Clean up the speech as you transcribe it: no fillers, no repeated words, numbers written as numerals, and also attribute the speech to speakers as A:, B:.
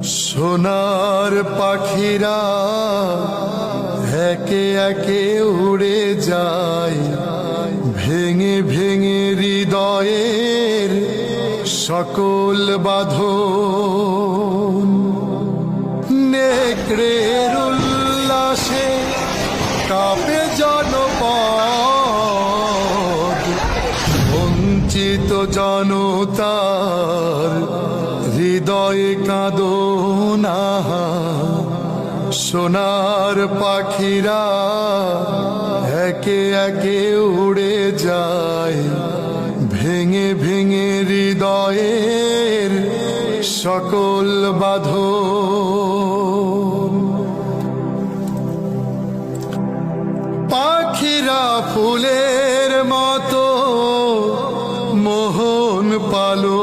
A: সোনার পাখিরা একে একে উড়ে যায়, ভেঙে ভেঙে হৃদয়ের সকল বাঁধন। নেকড়ের উল্লাসে কাঁপে জনপদ, বঞ্চিত জনতার হৃদয়ে কাঁদনা। সোনার পাখিরা একে একে উড়ে যায়, ভেঙে ভেঙে হৃদয়ের সকল বাঁধন। পাখিরা ফুলের মতো মোহন পালো